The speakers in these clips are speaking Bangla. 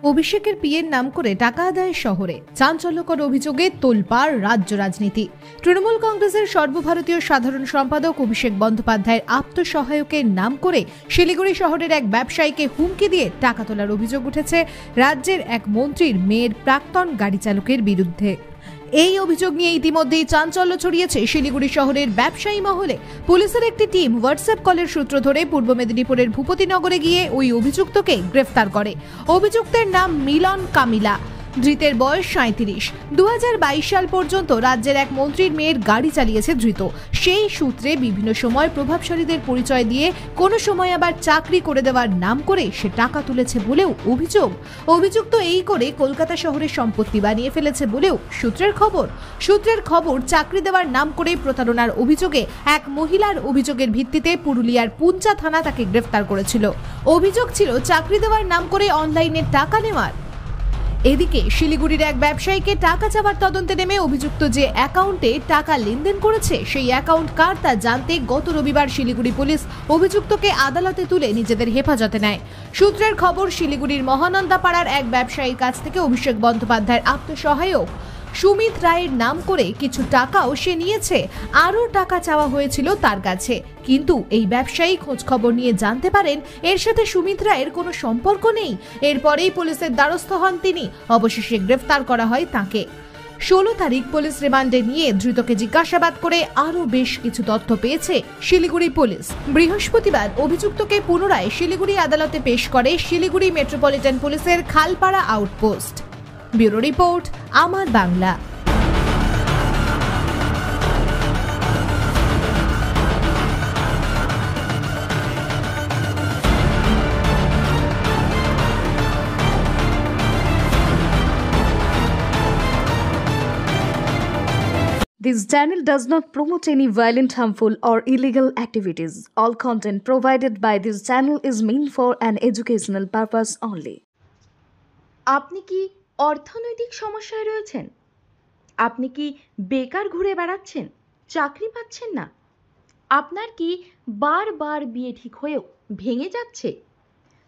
অভিষেকের পিএর নাম করে টাকা আদায়ের শহরে চাঞ্চল্যকর অভিযোগে তোলপাড় রাজ্য রাজনীতি। তৃণমূল কংগ্রেসের সর্বভারতীয় সাধারণ সম্পাদক অভিষেক বন্দ্যোপাধ্যায়ের আত্মসহায়কের নাম করে শিলিগুড়ি শহরের এক ব্যবসায়ীকে হুমকি দিয়ে টাকা তোলার অভিযোগ উঠেছে রাজ্যের এক মন্ত্রীর মেয়ের প্রাক্তন গাড়ি চালকের বিরুদ্ধে। এই অভিযোগ নিয়ে ইতিমধ্যেই চাঞ্চল্য ছড়িয়েছে শিলিগুড়ি শহরের ব্যবসায়ী মহলে। পুলিশের একটি টিম হোয়াটসঅ্যাপ কলের সূত্র ধরে পূর্ব মেদিনীপুরের ভূপতিনগরে গিয়ে ওই অভিযুক্তকে গ্রেফতার করে। অভিযুক্তের নাম মিলন কামিলা, ধৃতের বয়স 37। 2022 সাল পর্যন্ত রাজ্যের এক মন্ত্রীর মেয়ের গাড়ি চালিয়েছে ধৃত। সেই সূত্রে বিভিন্ন সময় প্রভাবশালীদের পরিচয় দিয়ে কোনো সময় আবার চাকরি করে দেওয়ার নাম করে সে টাকা তুলেছে বলেও অভিযোগ। অভিযুক্ত এই করে কলকাতা শহরের সম্পত্তি বানিয়ে ফেলেছে বলেও সূত্রের খবর চাকরি দেওয়ার নাম করে প্রতারণার অভিযোগে এক মহিলার অভিযোগের ভিত্তিতে পুরুলিয়ার পুঞ্চা থানা তাকে গ্রেফতার করেছিল। অভিযোগ ছিল চাকরি দেওয়ার নাম করে অনলাইনে টাকা নেওয়ার। এদিকে শিলিগুড়ির এক ব্যবসায়ীকে টাকা চাওয়ার তদন্তে নেমে অভিযুক্ত যে অ্যাকাউন্টে টাকা লেনদেন করেছে সেই অ্যাকাউন্ট কার তা জানতে গত রবিবার শিলিগুড়ি পুলিশ অভিযুক্তকে আদালতে তুলে নিজেদের হেফাজতে নেয়। সূত্রের খবর, শিলিগুড়ির মহানন্দাপাড়ার এক ব্যবসায়ীর কাছ থেকে অভিষেক বন্দ্যোপাধ্যায়ের আত্মসহায়ক সুমিত রায়ের নাম করে কিছু টাকাও সে নিয়েছে। আরও টাকা চাওয়া হয়েছিল তার কাছে, কিন্তু এই ব্যবসায়ী খোঁজ খবর নিয়ে জানতে পারেন এর সাথে সুমিত রায়ের কোনো সম্পর্ক নেই। এরপরেই পুলিশের দ্বারস্থ হন তিনি। অবশেষে গ্রেফতার করা হয় তাকে। 16 তারিখ পুলিশ রিমান্ডে নিয়ে ধৃতকে জিজ্ঞাসাবাদ করে আরও বেশ কিছু তথ্য পেয়েছে শিলিগুড়ি পুলিশ। বৃহস্পতিবার অভিযুক্তকে পুনরায় শিলিগুড়ি আদালতে পেশ করে শিলিগুড়ি মেট্রোপলিটন পুলিশের খালপাড়া আউটপোস্ট। ব্যুরো রিপোর্ট, আমার Bangla. This channel does not promote any violent, harmful, or illegal activities. All content provided by this channel is meant for an educational purpose only. আপনি কি অর্থনৈতিক সমস্যায় রয়েছেন? আপনি কি বেকার ঘুরে বেড়াচ্ছেন, চাকরি পাচ্ছেন না? আপনার কি বারবার বিয়ে ঠিক হয়েও ভেঙে যাচ্ছে?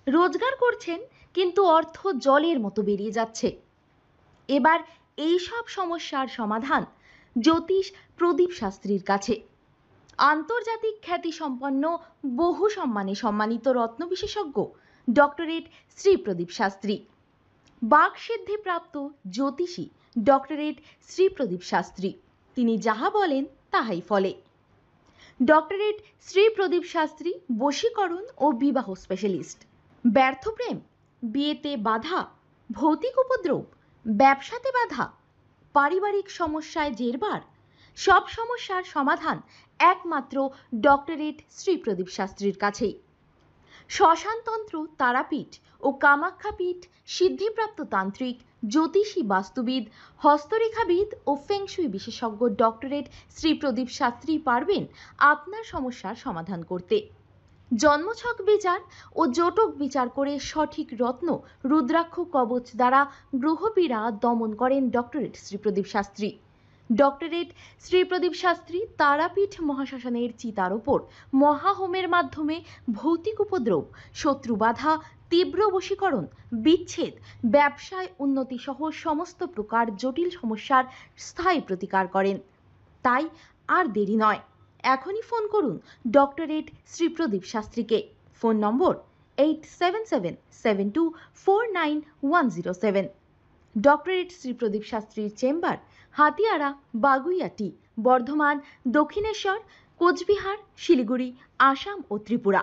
রোজগার করছেন কিন্তু অর্থ জলের মতো বেরিয়ে যাচ্ছে। এবার এই সব সমস্যার সমাধান জ্যোতিষ প্রদীপ শাস্ত্রীর কাছে। আন্তর্জাতিক খ্যাতিসম্পন্ন বহু সম্মানে সম্মানিত রত্ন বিশেষজ্ঞ ডক্টরেট শ্রী প্রদীপ শাস্ত্রী, বাকসিদ্ধিপ্রাপ্ত জ্যোতিষী ডক্টরেট শ্রী প্রদীপ শাস্ত্রী। তিনি যাহা বলেন তাহাই ফলে। ডক্টরেট শ্রী প্রদীপ শাস্ত্রী বশীকরণ ও বিবাহ স্পেশালিস্ট। ব্যর্থ প্রেম, বিয়েতে বাধা, ভৌতিক উপদ্রব, ব্যবসাতে বাধা, পারিবারিক সমস্যায় জেরবার, সব সমস্যার সমাধান একমাত্র ডক্টরেট শ্রী প্রদীপ শাস্ত্রীর কাছেই। শ্মশানতন্ত্র, তারাপীঠ ও কামাখ্যাপীঠ, সিদ্ধিপ্রাপ্ত তান্ত্রিক, জ্যোতিষী, বাস্তুবিদ, হস্তরেখাবিদ ও ফেংশুই বিশেষজ্ঞ ডক্টরেট শ্রী প্রদীপ শাস্ত্রী পারবেন আপনার সমস্যার সমাধান করতে। জন্মছক বিচার ও জটক বিচার করে সঠিক রত্ন রুদ্রাক্ষ কবচ দ্বারা গ্রহপীড়া দমন করেন ডক্টরেট শ্রী প্রদীপ শাস্ত্রী। ডক্টরেট শ্রী প্রদীপ শাস্ত্রী তারাপীঠ মহাশ্মশানের চিতার ওপর মহাহোমের মাধ্যমে ভৌতিক উপদ্রব, শত্রু বাধা, তীব্র বশীকরণ, বিচ্ছেদ, ব্যবসায় উন্নতি সহ সমস্ত প্রকার জটিল সমস্যার স্থায়ী প্রতিকার করেন। তাই আর দেরি নয়, এখনই ফোন করুন ডক্টরেট শ্রী প্রদীপ শাস্ত্রীকে। Phone number 8777249107। Doctorate Shri Pradeep শাস্ত্রীর চেম্বার হাতিয়ারা, বাগুইয়াটি, বর্ধমান, দক্ষিণেশ্বর, কোচবিহার, শিলিগুড়ি, আসাম ও ত্রিপুরা।